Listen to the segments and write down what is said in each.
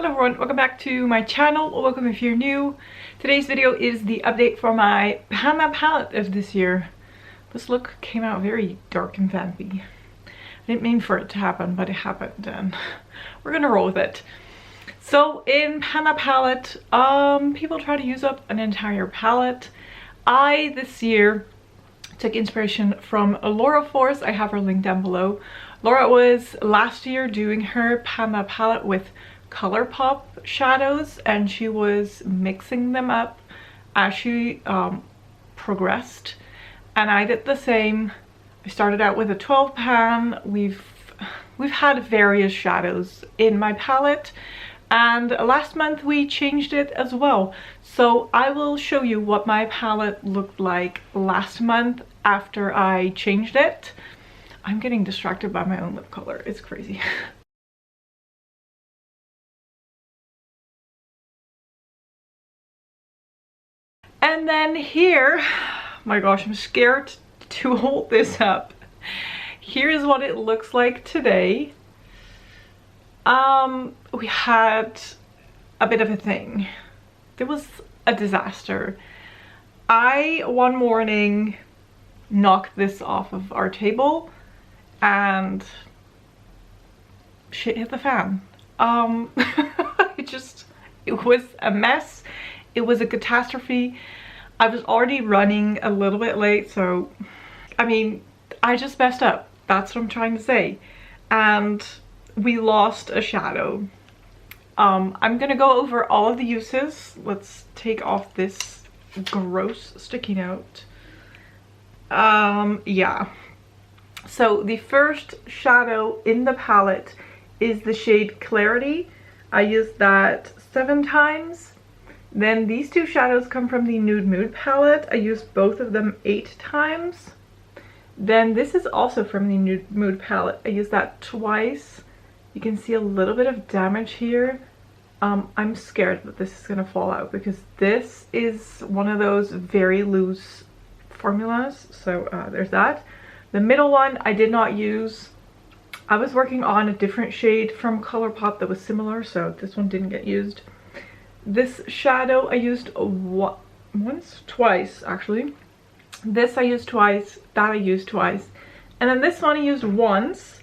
Hello everyone, welcome back to my channel, or welcome if you're new. Today's video is the update for my Panna palette of this year. This look came out very dark and vampy. I didn't mean for it to happen, but it happened and we're gonna roll with it. So in Panna palette, people try to use up an entire palette. I, this year, took inspiration from Laura Force. I have her link down below. Laura was last year doing her Panna palette with Colourpop shadows, and she was mixing them up as she progressed, and I did the same. I started out with a 12 pan. We've had various shadows in my palette, and last month we changed it as well. So I will show you what my palette looked like last month after I changed it. I'm getting distracted by my own lip color. It's crazy. And then here, my gosh, I'm scared to hold this up. Here's what it looks like today. We had a bit of a thing. It was a disaster. I, one morning, knocked this off of our table and shit hit the fan. It was a mess. It was a catastrophe. I was already running a little bit late, so I mean, I just messed up. That's what I'm trying to say. And we lost a shadow. I'm gonna go over all of the uses. Let's take off this gross sticky note. Yeah. So the first shadow in the palette is the shade Clarity. I used that 7 times. Then these two shadows come from the Nude Mood palette. I used both of them 8 times. Then this is also from the Nude Mood palette. I used that twice. You can see a little bit of damage here. I'm scared that this is gonna fall out because this is one of those very loose formulas. So there's that. The middle one I did not use. I was working on a different shade from Colourpop that was similar, so this one didn't get used. This shadow I used twice actually. This I used twice, that I used twice, and then this one I used once.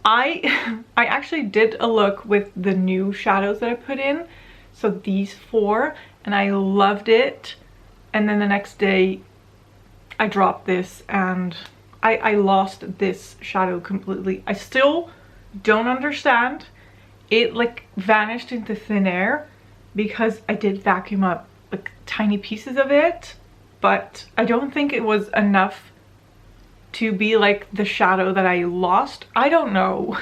I actually did a look with the new shadows that I put in, so these 4, and I loved it. And then the next day I dropped this and I lost this shadow completely. I still don't understand. It like vanished into thin air because I did vacuum up like tiny pieces of it, but I don't think it was enough to be like the shadow that I lost. I don't know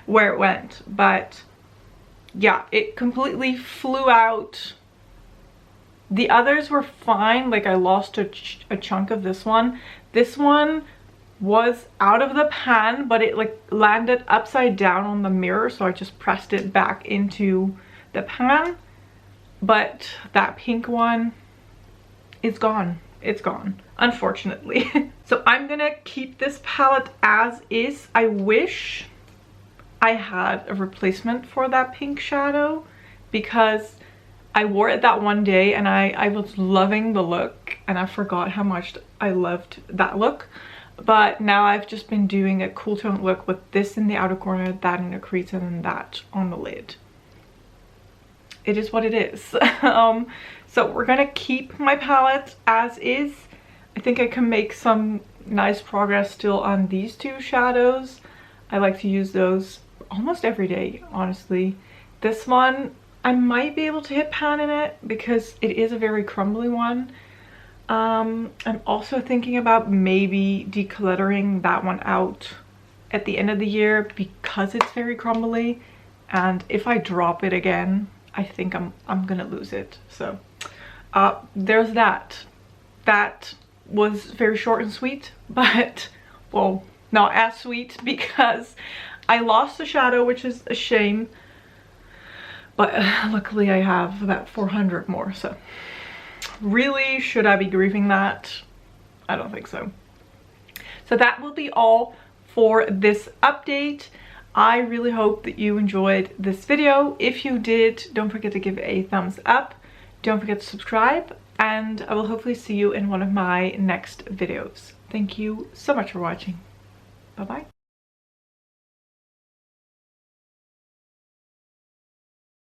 where it went, but yeah, it completely flew out. The others were fine, like I lost a chunk of this one. This one was out of the pan, but it like landed upside down on the mirror, so I just pressed it back into the pan. But that pink one is gone. It's gone, unfortunately. So I'm gonna keep this palette as is. I wish I had a replacement for that pink shadow because I wore it that one day and I was loving the look, and I forgot how much I loved that look. But now I've just been doing a cool tone look with this in the outer corner, that in the crease, and then that on the lid. It is what it is. So we're gonna keep my palette as is. I think I can make some nice progress still on these 2 shadows. I like to use those almost every day, honestly. This one, I might be able to hit pan in it because it is a very crumbly one. I'm also thinking about maybe decluttering that one out at the end of the year because it's very crumbly, and if I drop it again, I think I'm gonna lose it. So there's that. That was very short and sweet, but well, not as sweet because I lost the shadow, which is a shame. But luckily I have about 400 more, so really, should I be grieving that? I don't think so. So that will be all for this update. I really hope that you enjoyed this video. If you did, don't forget to give it a thumbs up. Don't forget to subscribe, and I will hopefully see you in one of my next videos. Thank you so much for watching. Bye bye.